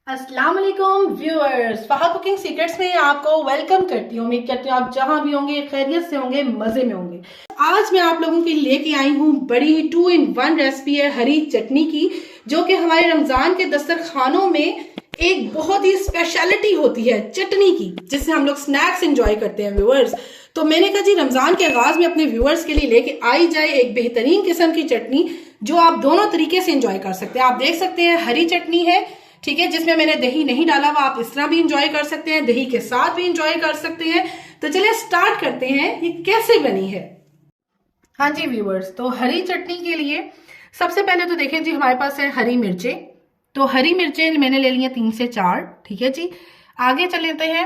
अस्सलाम वालेकुम viewers, Fahad cooking secrets में आपको वेलकम करती हूँ। उम्मीद करती हूँ आप जहां भी होंगे खैरियत से होंगे, मजे में होंगे। आज मैं आप लोगों के लिए लेके आई हूँ बड़ी ही 2 in 1 रेसिपी है हरी चटनी की, जो कि हमारे रमजान के दस्तरखानों में एक बहुत ही स्पेशलिटी होती है चटनी की, जिससे हम लोग स्नैक्स एंजॉय करते हैं व्यूअर्स। तो मैंने कहा जी रमजान के आगाज में अपने व्यूअर्स के लिए लेके आई जाए एक बेहतरीन किस्म की चटनी जो आप दोनों तरीके से एंजॉय कर सकते हैं। आप देख सकते हैं हरी चटनी है, ठीक है, जिसमें मैंने दही नहीं डाला हुआ। आप इस तरह भी इंजॉय कर सकते हैं, दही के साथ भी इंजॉय कर सकते हैं। तो चलिए स्टार्ट करते हैं ये कैसे बनी है। हाँ जी व्यूअर्स, तो हरी चटनी के लिए सबसे पहले तो देखें जी हमारे पास है हरी मिर्चें। तो हरी मिर्चें मैंने ले ली हैं 3 से 4, ठीक है जी। आगे चल लेते हैं,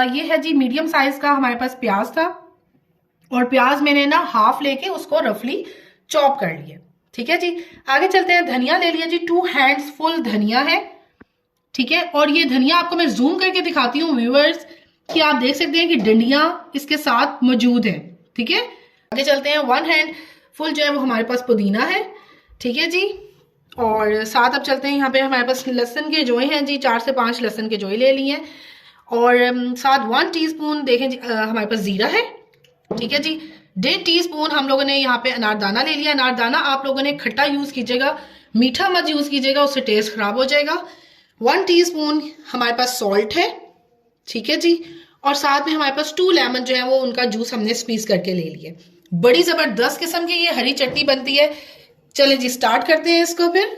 ये है जी मीडियम साइज का हमारे पास प्याज था, और प्याज मैंने ना हाफ लेके उसको रफली चॉप कर लिया, ठीक है जी। आगे चलते हैं, धनिया ले लिया जी, 2 हैंड्स फुल धनिया है, ठीक है। और ये धनिया आपको मैं जूम करके दिखाती हूँ व्यूअर्स कि आप देख सकते हैं कि डंडियां इसके साथ मौजूद है, ठीक है। आगे चलते हैं, 1 हैंड फुल जो है वो हमारे पास पुदीना है, ठीक है जी। और साथ अब चलते हैं, यहाँ पे हमारे पास लहसुन के जोए हैं जी, 4 से 5 लहसुन के जोए ले लिए हैं। और साथ 1 टीस्पून देखें जी हमारे पास जीरा है, ठीक है जी। 1.5 टीस्पून हम लोगों ने यहाँ पे अनारदाना ले लिया। अनारदाना आप लोगों ने खट्टा यूज कीजिएगा, मीठा मत यूज कीजिएगा, उससे टेस्ट खराब हो जाएगा। 1 टीस्पून हमारे पास सॉल्ट है, ठीक है जी। और साथ में हमारे पास 2 लेमन जो है वो उनका जूस हमने स्क्वीज करके ले लिए। बड़ी जबरदस्त किस्म की ये हरी चटनी बनती है। चले जी स्टार्ट करते हैं इसको फिर।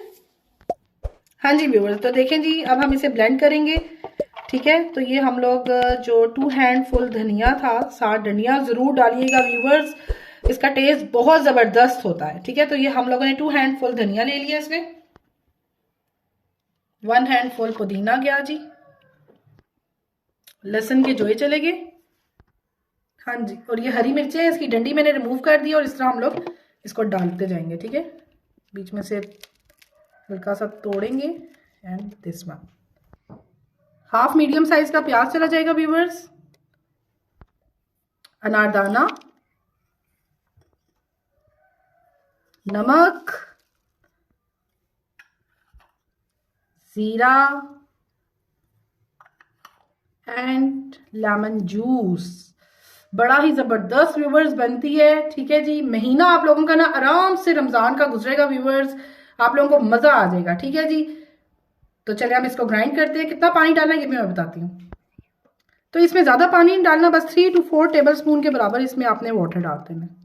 हाँ जी व्यूअर्स, तो देखें जी अब हम इसे ब्लेंड करेंगे, ठीक है। तो ये हम लोग जो 2 हैंड फुल धनिया था, साथ डंडियां जरूर डालिएगा व्यूअर्स, इसका टेस्ट बहुत जबरदस्त होता है, ठीक है। तो ये हम लोगों ने 2 हैंड फुल धनिया ले लिया, इसमें 1 हैंड फुल पुदीना गया जी, लहसुन के जोए चले गए, हाँ जी। और ये हरी मिर्चें इसकी डंडी मैंने रिमूव कर दी, और इस तरह हम लोग इसको डालते जाएंगे, ठीक है। बीच में से हल्का सा तोड़ेंगे। And this one, half medium size का प्याज चला जाएगा व्यूअर्स, अनारदाना, नमक, जीरा एंड लेमन जूस। बड़ा ही जबरदस्त व्यूवर्स बनती है, ठीक है जी। महीना आप लोगों का ना आराम से रमजान का गुजरेगा व्यूवर्स, आप लोगों को मजा आ जाएगा, ठीक है जी। तो चलिए हम इसको ग्राइंड करते हैं। कितना पानी डालना है ये मैं बताती हूँ। तो इसमें ज्यादा पानी नहीं डालना, बस 3 to 4 टेबल स्पून के बराबर इसमें आपने वाटर डालते हैं।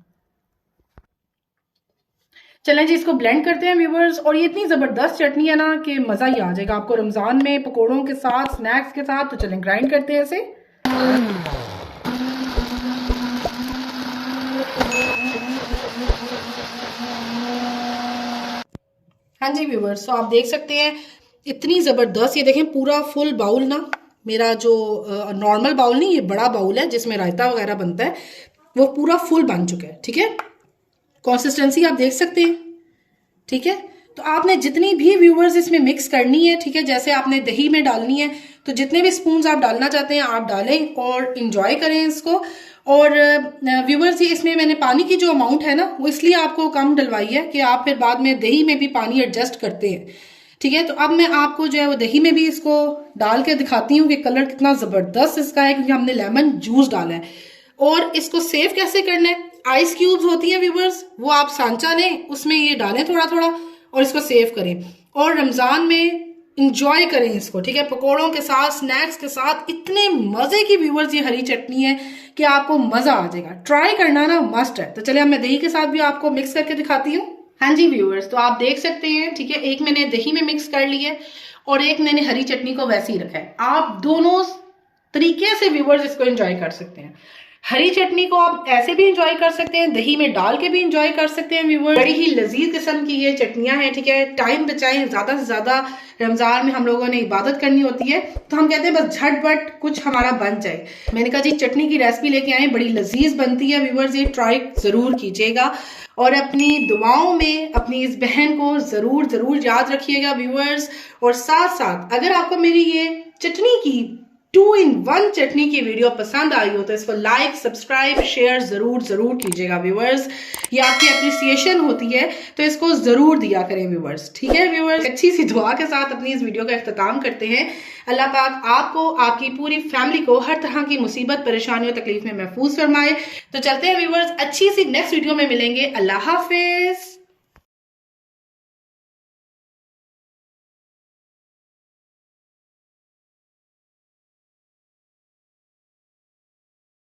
चलें जी इसको ब्लेंड करते हैं व्यूवर्स। और ये इतनी जबरदस्त चटनी है ना कि मजा ही आ जाएगा आपको रमजान में पकोड़ों के साथ, स्नैक्स के साथ। तो चलें ग्राइंड करते हैं इसे। हाँ जी व्यूवर्स, तो आप देख सकते हैं इतनी जबरदस्त, ये देखें पूरा फुल बाउल ना, मेरा जो नॉर्मल बाउल नहीं, ये बड़ा बाउल है जिसमें रायता वगैरह बनता है, वो पूरा फुल बन चुका है, ठीक है। कंसिस्टेंसी आप देख सकते हैं, ठीक है। तो आपने जितनी भी व्यूवर्स इसमें मिक्स करनी है, ठीक है, जैसे आपने दही में डालनी है तो जितने भी स्पून आप डालना चाहते हैं आप डालें और इंजॉय करें इसको। और व्यूवर्स ये इसमें मैंने पानी की जो अमाउंट है ना वो इसलिए आपको कम डलवाई है कि आप फिर बाद में दही में भी पानी एडजस्ट करते हैं, ठीक है। तो अब मैं आपको जो है वो दही में भी इसको डाल के दिखाती हूँ कि कलर कितना जबरदस्त इसका है, क्योंकि हमने लेमन जूस डाला है। और इसको सेव कैसे करना है, आइस क्यूब्स होती है व्यूवर्स, वो आप सांचा लें, उसमें ये डालें थोड़ा थोड़ा और इसको सेव करें और रमजान में इंजॉय करें इसको, ठीक है, पकोड़ों के साथ, स्नैक्स के साथ। इतने मजे की व्यूवर्स ये हरी चटनी है कि आपको मजा आ जाएगा। ट्राई करना ना मस्ट है। तो चलिए अब मैं दही के साथ भी आपको मिक्स करके दिखाती हूँ। हाँ जी व्यूवर्स, तो आप देख सकते हैं, ठीक है, एक मैंने दही में मिक्स कर ली है और एक मैंने हरी चटनी को वैसे ही रखा है। आप दोनों तरीके से व्यूवर्स इसको एंजॉय कर सकते हैं। हरी चटनी को आप ऐसे भी इंजॉय कर सकते हैं, दही में डाल के भी इंजॉय कर सकते हैं व्यूअर्स। बड़ी ही लजीज किस्म की ये चटनियां हैं, ठीक है। टाइम बचाएं, ज्यादा से ज्यादा रमजान में हम लोगों ने इबादत करनी होती है, तो हम कहते हैं बस झटपट कुछ हमारा बन जाए। मैंने कहा जी चटनी की रेसिपी लेके आए, बड़ी लजीज बनती है व्यूअर्स, ये ट्राई जरूर कीजिएगा और अपनी दुआओं में अपनी इस बहन को जरूर जरूर याद रखिएगा व्यूअर्स। और साथ साथ अगर आपको मेरी ये चटनी की 2-in-1 चटनी की वीडियो पसंद आई हो तो इसको लाइक, सब्सक्राइब, शेयर जरूर कीजिएगा व्यूअर्स। ये आपकी अप्रिसिएशन होती है तो इसको जरूर दिया करें व्यूअर्स, ठीक है व्यूअर्स। अच्छी सी दुआ के साथ अपनी इस वीडियो का इख्तिताम करते हैं। अल्लाह पाक आपको, आपकी पूरी फैमिली को हर तरह की मुसीबत, परेशानियों, तकलीफ में महफूज फरमाए। तो चलते हैं व्यूअर्स, अच्छी सी नेक्स्ट वीडियो में मिलेंगे। अल्लाह हाफिज।